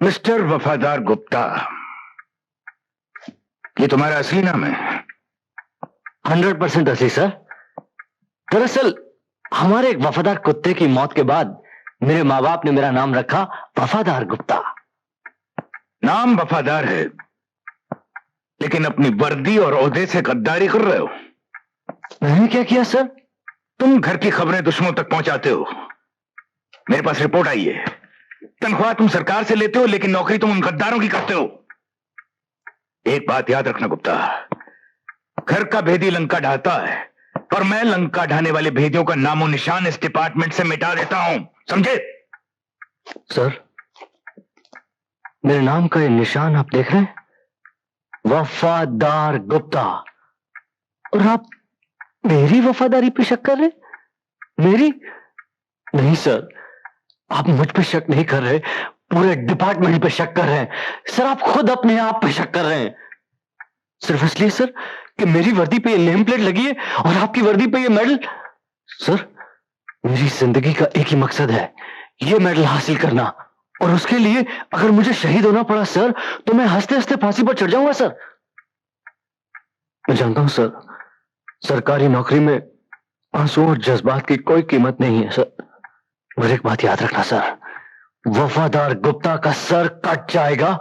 Mister वफादार गुप्ता, ये तुम्हारा असली नाम है? 100% असली सर। दरअसल हमारे एक वफादार कुत्ते की मौत के बाद मेरे माँ बाप ने मेरा नाम रखा वफादार गुप्ता। नाम वफादार है, लेकिन अपनी वर्दी और ओहदे से गद्दारी कर रहे हो। मैंने क्या किया सर? तुम घर की खबरें दुश्मनों तक पहुंचाते हो। मेरे पास रिपोर्ट आई है। तनख्वाह तुम सरकार से लेते हो, लेकिन नौकरी तुम उन गद्दारों की करते हो। एक बात याद रखना गुप्ता, घर का भेदी लंका ढाता है, और मैं लंका ढाने वाले भेदियों का नामो निशान इस डिपार्टमेंट से मिटा देता हूं, समझे? सर, मेरे नाम का ये निशान आप देख रहे हैं, वफादार गुप्ता, और आप मेरी वफादारी पे शक कर रहे हैं? मेरी नहीं सर, आप मुझ पे शक नहीं कर रहे, पूरे डिपार्टमेंट पे शक कर रहे हैं। सर, आप खुद अपने आप पे शक कर रहे हैं, सिर्फ इसलिए सर कि मेरी वर्दी पे ये नेम प्लेट लगी है और आपकी वर्दी पे ये मेडल। सर, मेरी जिंदगी का एक ही मकसद है, ये मेडल हासिल करना, और उसके लिए अगर मुझे शहीद होना पड़ा सर, तो मैं हंसते हंसते फांसी पर चढ़ जाऊंगा सर। मैं जानता हूं सर, सरकारी नौकरी में आंसू और जज्बात की कोई कीमत नहीं है सर, मगर एक बात याद रखना सर, वफादार गुप्ता का सर कट जाएगा,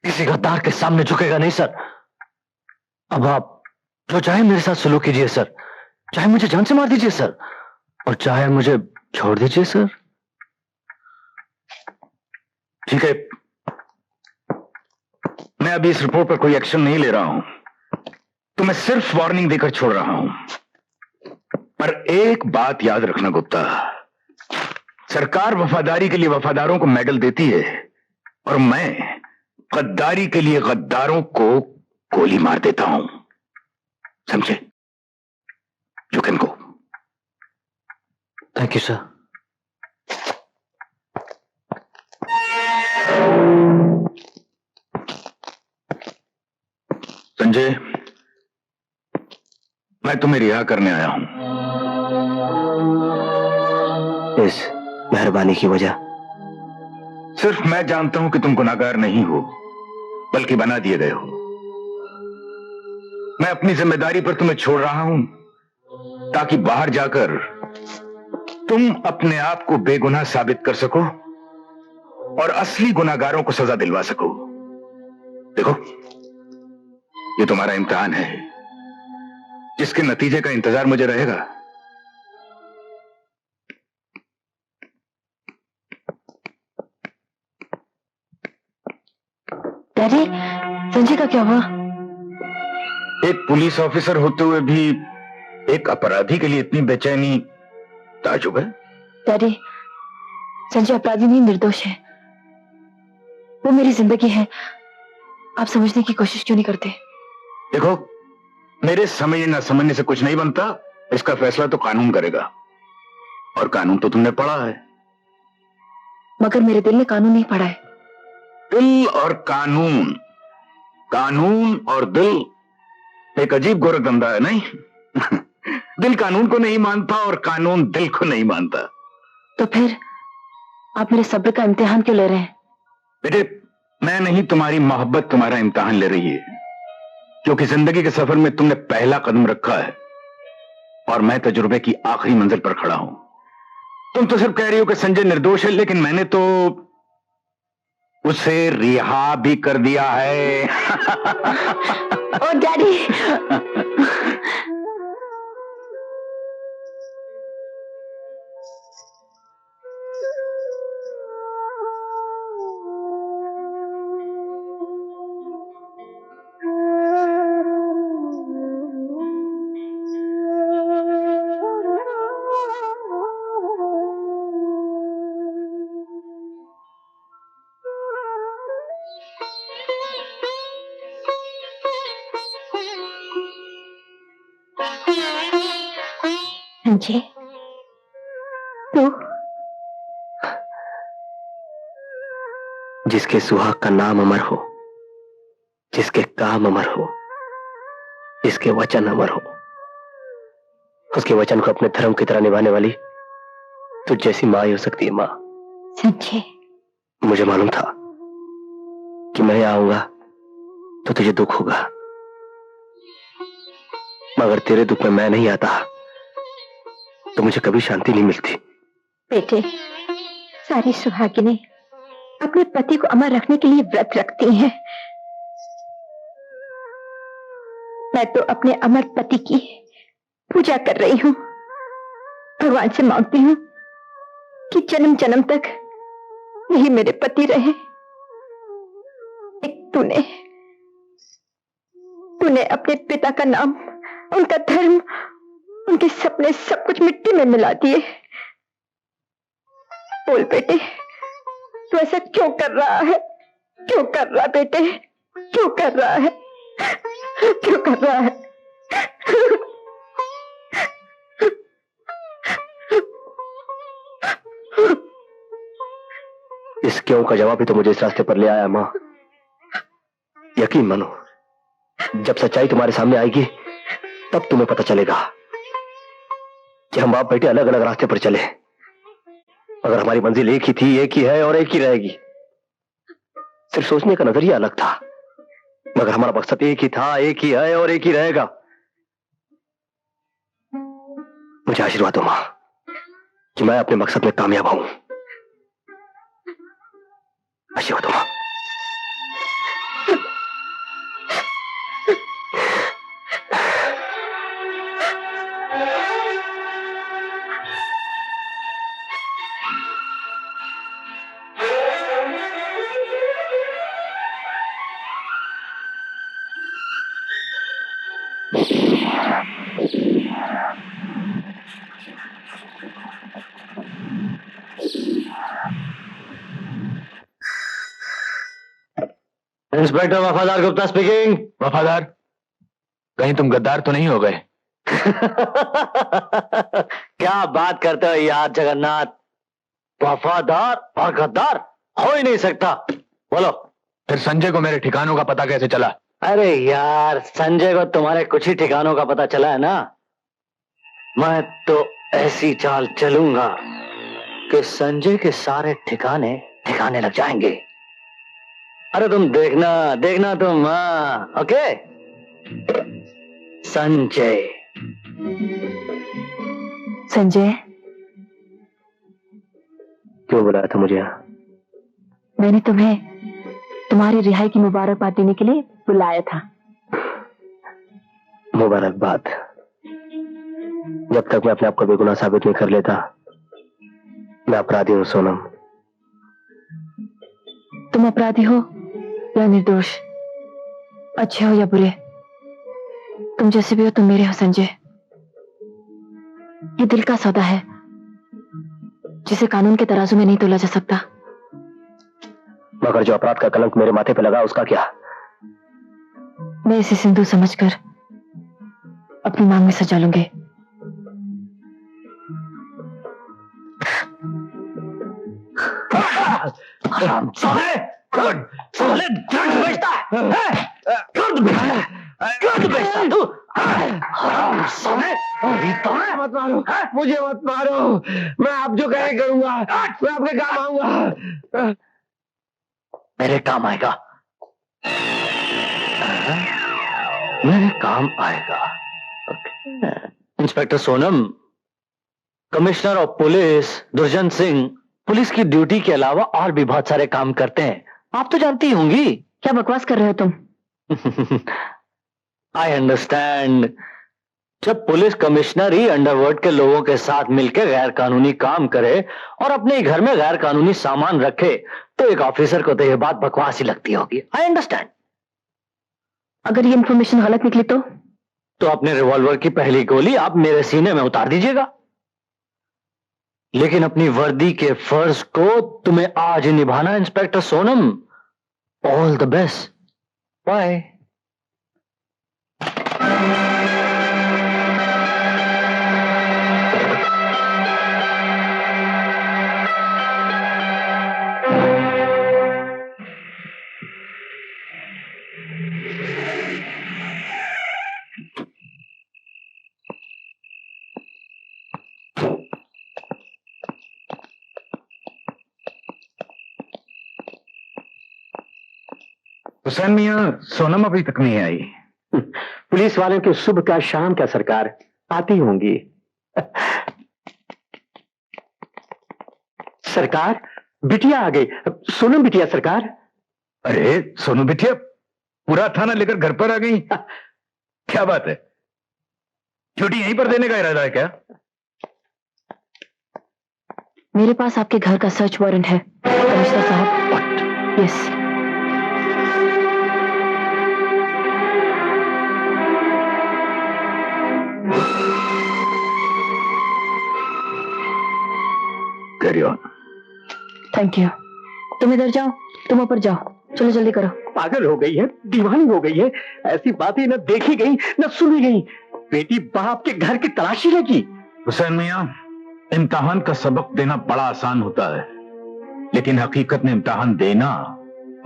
किसी गद्दार के सामने झुकेगा नहीं सर। अब आप जो चाहे मेरे साथ सलूक कीजिए सर, चाहे मुझे जान से मार दीजिए सर, और चाहे मुझे छोड़ दीजिए सर। ठीक है, मैं अभी इस रिपोर्ट पर कोई एक्शन नहीं ले रहा हूं, तो मैं सिर्फ वार्निंग देकर छोड़ रहा हूं। पर एक बात याद रखना गुप्ता, सरकार वफादारी के लिए वफादारों को मेडल देती है, और मैं गद्दारी के लिए गद्दारों को गोली मार देता हूं, समझे? You can go. Thank you sir. Sanjay, मैं तुम्हें रिहा करने आया हूं। इस मेहरबानी की वजह? सिर्फ मैं जानता हूं कि तुम गुनाहगार नहीं हो, बल्कि बना दिए गए हो। मैं अपनी जिम्मेदारी पर तुम्हें छोड़ रहा हूं, ताकि बाहर जाकर तुम अपने आप को बेगुनाह साबित कर सको और असली गुनाहगारों को सजा दिलवा सको। देखो, ये तुम्हारा इम्तिहान है, जिसके नतीजे का इंतजार मुझे रहेगा। डैडी, संजय का क्या हुआ? एक पुलिस ऑफिसर होते हुए भी एक अपराधी के लिए इतनी बेचैनी ताजुब है। डैडी, संजय अपराधी नहीं, निर्दोष है। वो मेरी जिंदगी है, आप समझने की कोशिश क्यों नहीं करते? देखो, मेरे समझने ना समझने से कुछ नहीं बनता, इसका फैसला तो कानून करेगा, और कानून तो तुमने पढ़ा है। मगर मेरे दिल ने कानून नहीं पढ़ा है। दिल और कानून, कानून और दिल एक अजीब गोरखधंधा है, नहीं? दिल कानून को नहीं मानता और कानून दिल को नहीं मानता। तो फिर आप मेरे सब्र का इम्तिहान क्यों ले रहे हैं? बेटे, मैं नहीं, तुम्हारी मोहब्बत तुम्हारा इम्तिहान ले रही है, क्योंकि जिंदगी के सफर में तुमने पहला कदम रखा है, और मैं तजुर्बे की आखिरी मंजिल पर खड़ा हूं। तुम तो सिर्फ कह रही हो कि संजय निर्दोष है, लेकिन मैंने तो उसे रिहा भी कर दिया है। ओ डैडी! संजय, तू? जिसके सुहाग का नाम अमर हो, जिसके काम अमर हो, जिसके वचन अमर हो, उसके वचन को अपने धर्म की तरह निभाने वाली तुझ जैसी मां ही हो सकती है। मां, संजय, मुझे मालूम था कि मैं यहाँ आऊंगा तो तुझे दुख होगा, मगर तेरे दुख में मैं नहीं आता तो मुझे कभी शांति नहीं मिलती। बेटे, सारी सुहागिनें अपने पति को अमर रखने के लिए व्रत रखती हैं। मैं तो अपने अमर पति की पूजा कर रही हूँ। भगवान से मांगती हूँ कि जन्म जन्म तक यही मेरे पति रहे। एक तूने अपने पिता का नाम, उनका धर्म, उनके सपने सब कुछ मिट्टी में मिला दिए। बोल बेटे, तू ऐसा क्यों कर रहा है? क्यों कर रहा बेटे? क्यों कर रहा है? क्यों कर रहा है? इस क्यों का जवाब ही तो मुझे इस रास्ते पर ले आया माँ। यकीन मानो, जब सच्चाई तुम्हारे सामने आएगी तब तुम्हें पता चलेगा कि हम बाप बेटे अलग अलग रास्ते पर चले, मगर हमारी मंजिल एक ही थी, एक ही है और एक ही रहेगी। सिर्फ सोचने का नजरिया अलग था, मगर हमारा मकसद एक ही था, एक ही है और एक ही रहेगा। मुझे आशीर्वाद दो मां कि मैं अपने मकसद में कामयाब हूं। आशीर्वाद दो मां। इंस्पेक्टर वफादार गुप्ता स्पीकिंग। वफादार, कहीं तुम गद्दार तो नहीं हो गए? क्या बात करते हो यार जगन्नाथ, वफादार और गद्दार हो ही नहीं सकता। बोलो। फिर संजय को मेरे ठिकानों का पता कैसे चला? अरे यार, संजय को तुम्हारे कुछ ही ठिकानों का पता चला है ना। मैं तो ऐसी चाल चलूंगा कि संजय के सारे ठिकाने ठिकाने लग जाएंगे। अरे तुम देखना देखना तुम। हाँ, ओके। संजय संजय, क्यों बुलाया था मुझे यहाँ? मैंने तुम्हें तुम्हारी रिहाई की मुबारकबाद देने के लिए बुलाया था। मुबारकबाद? जब तक मैं अपने आप को बेगुनाह साबित नहीं कर लेता, मैं अपराधी हूँ सोनम। तुम अपराधी हो या निर्दोष, अच्छे हो या बुरे, तुम जैसे भी हो तुम मेरे हो संजय। ये दिल का सौदा है जिसे कानून के तराजू में नहीं तोला जा सकता। मगर जो अपराध का कलंक मेरे माथे पे लगा, उसका क्या? मैं इसे सिंदूर समझकर अपनी मांग में सजा लूंगी। साले ड्रग्स बेचता है? ड्रग्स बेचता है तू? हराम साले, मत मारो, मुझे मत मारो। मैं आप जो कहे करूंगा, मैं आपके काम आऊंगा। मेरे काम आएगा, मेरे काम आएगा। Inspector Sonam, commissioner of police दुर्जन सिंह पुलिस की ड्यूटी के अलावा और भी बहुत सारे काम करते हैं, आप तो जानती होंगी। क्या बकवास कर रहे हो तुम? I understand. जब पुलिस कमिश्नर ही अंडरवर्ल्ड के लोगों के साथ मिलकर गैर कानूनी काम करे और अपने घर में गैर कानूनी सामान रखे, तो एक ऑफिसर को तो यह बात बकवास ही लगती होगी। I understand. अगर ये इंफॉर्मेशन गलत निकली तो अपने रिवॉल्वर की पहली गोली आप मेरे सीने में उतार दीजिएगा, लेकिन अपनी वर्दी के फर्ज को तुम्हें आज ही निभाना inspector Sonam. All the best. Bye. Hussain मियाँ, सोनम अभी तक नहीं आई। पुलिस वालों की सुबह का शाम का सरकार आती होंगी। सरकार, बिटिया आ गई। सोनम बिटिया सरकार। अरे सोनू बिटिया, पूरा थाना लेकर घर पर आ गई। क्या बात है, ड्यूटी यहीं पर देने का इरादा है क्या? मेरे पास आपके घर का सर्च वारंट है कमिश्नर साहब। Yes. Carry on. Thank you. तुम इधर जाओ, तुम ऊपर जाओ, चलो जल्दी करो। पागल हो गई है, दीवानी हो गई है। ऐसी बातें न देखी गई न सुनी गई। बेटी बाप के घर की तलाशी लगी। हुसैन मियाँ, इम्तिहान का सबक देना बड़ा आसान होता है, लेकिन हकीकत में इम्तिहान देना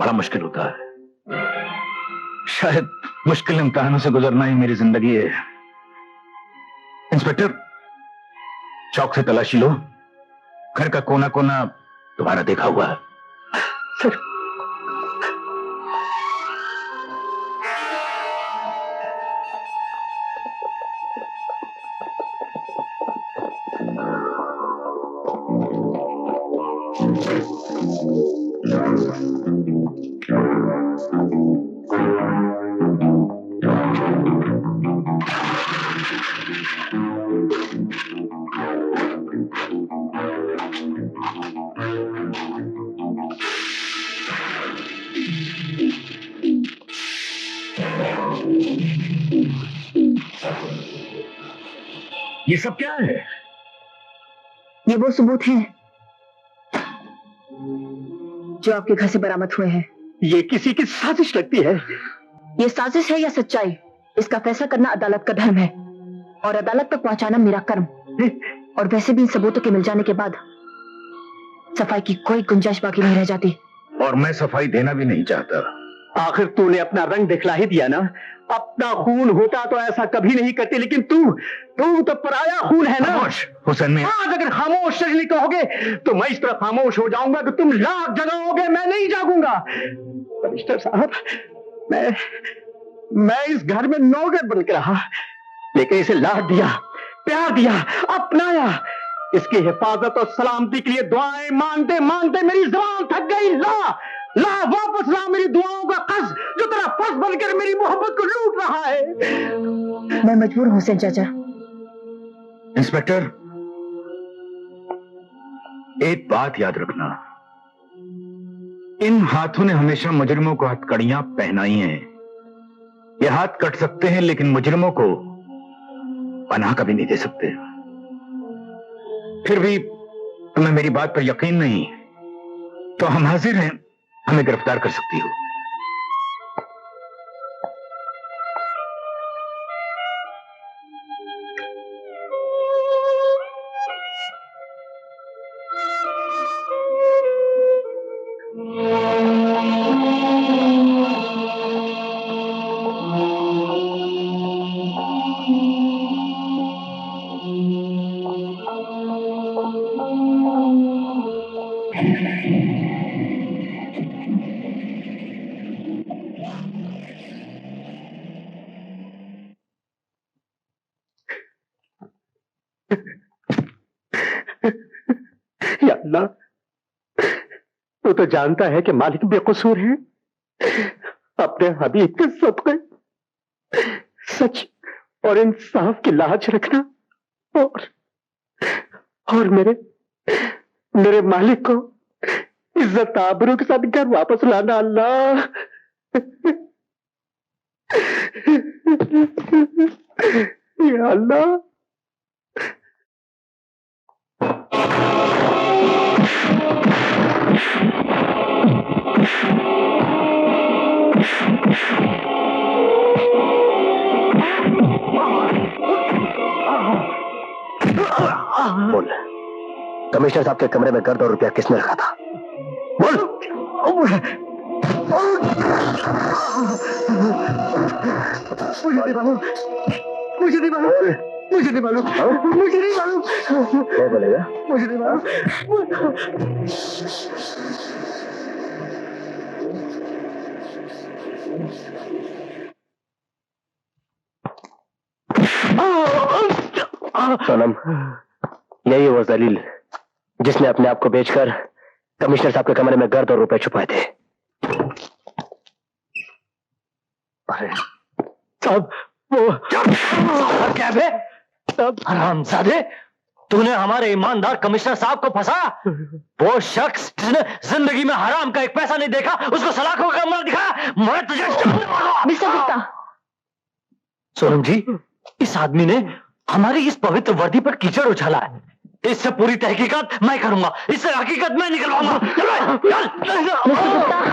बड़ा मुश्किल होता है। शायद मुश्किल इम्तिहानों से गुजरना ही मेरी जिंदगी है। इंस्पेक्टर, चौक से तलाशी लो, घर का कोना कोना तुम्हारा देखा हुआ है। सर, ये सब क्या है? ये वो सबूत हैं जो आपके घर से बरामद हुए हैं। ये किसी की साजिश लगती है। ये साजिश है या सच्चाई, इसका फैसला करना अदालत का धर्म है और अदालत तक पहुंचाना मेरा कर्म। और वैसे भी इन सबूतों के मिल जाने के बाद सफाई की कोई गुंजाइश बाकी नहीं रह जाती। और मैं सफाई देना भी नहीं चाहता। आखिर तूने अपना रंग दिखला ही दिया ना। अपना खून होता तो ऐसा कभी नहीं करती, लेकिन तू तो पराया खून है ना। खामोश हुसैन मियां। आज अगर खामोश नहीं कहोगे तो मैं इस तरह खामोश हो जाऊंगा कि तुम लाख जगाओगे, मैं नहीं जागूंगा। कमिश्नर साहब, मैं इस घर में नौकर बनकर रहा, लेकिन इसे लाड दिया, प्यार दिया, अपनाया। इसकी हिफाजत और सलामती के लिए दुआएं मांगते मांगते मेरी जुबान थक गई। ला वापस ला मेरी दुआओं का कर्ज, जो तेरा फर्ज बनकर मेरी मोहब्बत को लूट रहा है। मैं मजबूर हूं हुसैन चाचा। इंस्पेक्टर, एक बात याद रखना, इन हाथों ने हमेशा मुजरिमों को हथकड़ियां पहनाई हैं। ये हाथ कट सकते हैं, लेकिन मुजरिमों को पनाह कभी नहीं दे सकते। फिर भी तुम्हें मेरी बात पर यकीन नहीं तो हम हाजिर हैं, हमें गिरफ्तार कर सकती हो। या अल्लाह, तू तो जानता है कि मालिक बेकसूर है। अपने हबीब के सदक़े सच और इंसाफ की लाज रखना और मेरे मालिक को इज्जत आबरू के साथ घर वापस लाना। अल्लाह, या अल्लाह। बोल, कमिश्नर साहब के कमरे में गर्द और रुपया किसने रखा था? बोल। मुझे नहीं मालूम, मुझे नहीं मालूम, मुझे नहीं मालूम, मुझे नहीं मालूम। क्या बोलेगा? मुझे नहीं मालूम। सोनम, यही है वो जलील जिसने अपने आप को बेचकर कमिश्नर साहब के कमरे में गर्द और रुपए छुपाए थे। अरे साहब, वो क्या है साहब? हरामजादे, तूने हमारे ईमानदार कमिश्नर साहब को फंसा। वो शख्स जिसने जिंदगी में हराम का एक पैसा नहीं देखा, उसको सलाखों का कमरा दिखाया। मैं तुझे मिस्टर गुप्ता, सोनम जी, इस आदमी ने हमारी इस पवित्र वर्दी पर कीचड़ उछाला है। इससे पूरी तहकीकात मैं करूंगा, इससे हकीकत मैं निकलवाऊंगा।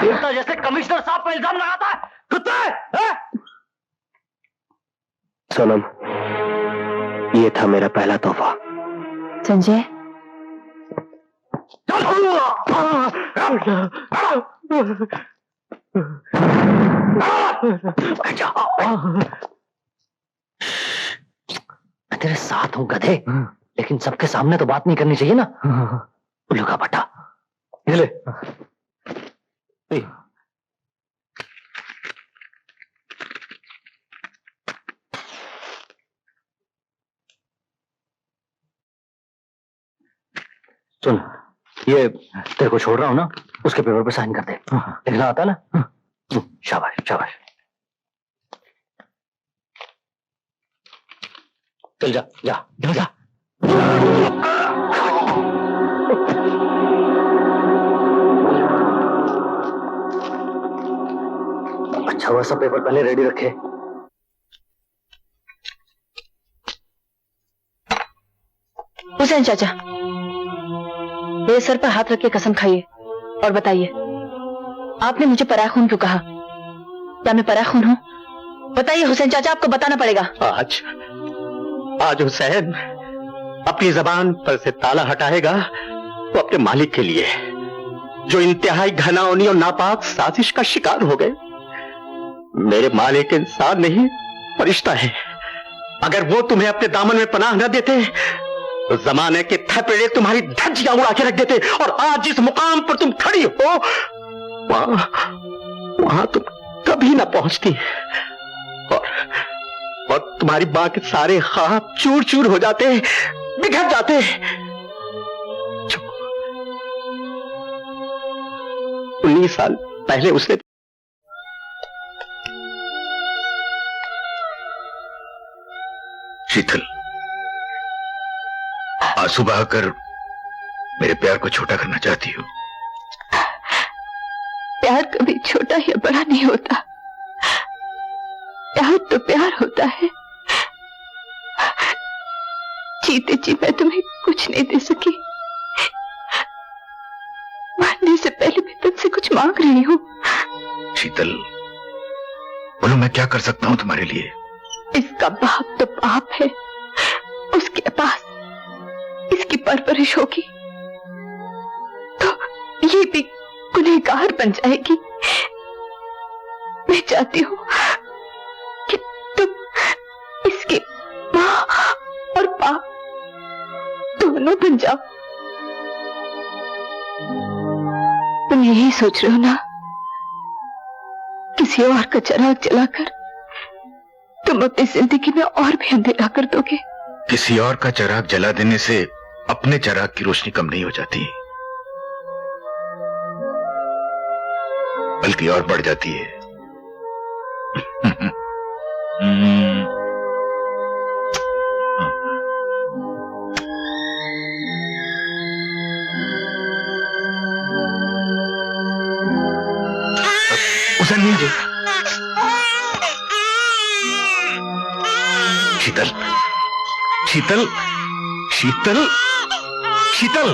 देवता जैसे कमिश्नर साहब पर इल्जाम लगाता है, कुत्ते! सोनम, ये था मेरा पहला तोहफा। संजय, मैं तेरे साथ हूं गधे, लेकिन सबके सामने तो बात नहीं करनी चाहिए ना। उल्लू का बट्टा, ये ले। सुन, ये तेरे को छोड़ रहा हूं ना, उसके पेपर पे साइन कर दे। लिखना आता है ना? शाबाश शाबाश। चल जा जा जा। अच्छा हुआ सब पेपर पहले रेडी रखे। हुसैन चाचा, मेरे सर पर हाथ रख के कसम खाइए और बताइए, आपने मुझे पराया खून क्यों कहा? क्या मैं पराया खून हूं? बताइए हुसैन चाचा, आपको बताना पड़ेगा। आज हुसैन अपनी जबान पर से ताला हटाएगा वो अपने मालिक के लिए, जो इंतहाई घनाओनी और नापाक साजिश का शिकार हो गए। मेरे मालिक इंसान नहीं, फरिश्ता है। अगर वो तुम्हें अपने दामन में पनाह न देते तो जमाने के थपेड़े तुम्हारी धज्जियां उड़ा के रख देते, और आज जिस मुकाम पर तुम खड़ी हो वहां तुम कभी ना पहुंचती, और तुम्हारी मां के सारे ख्वाब चूर चूर हो जाते, बिखर जाते। 19 साल पहले उसने शीतल, आंसू बहाकर मेरे प्यार को छोटा करना चाहती हो? प्यार कभी छोटा या बड़ा नहीं होता। प्यार तो प्यार होता है। जीते जी मैं तुम्हें कुछ नहीं दे सकी, मरने से पहले मैं तुमसे कुछ मांग रही हूँ। शीतल, बोलो मैं क्या कर सकता हूँ तुम्हारे लिए? इसका बाप तो बाप है, उसके पास इसकी परवरिश होगी तो ये भी गुनहगार बन जाएगी। मैं चाहती हूँ कि तुम इसकी माँ और बाप दोनों बन जाओ। तुम यही सोच रहे हो ना, किसी और का चिराग जलाकर तुम अपनी जिंदगी में और भी अंधेरा कर दोगे। किसी और का चिराग जला देने से अपने चिराग की रोशनी कम नहीं हो जाती, बल्कि और बढ़ जाती है। हुसैन नहीं जी। शीतल, शीतल, शीतल, शीतल।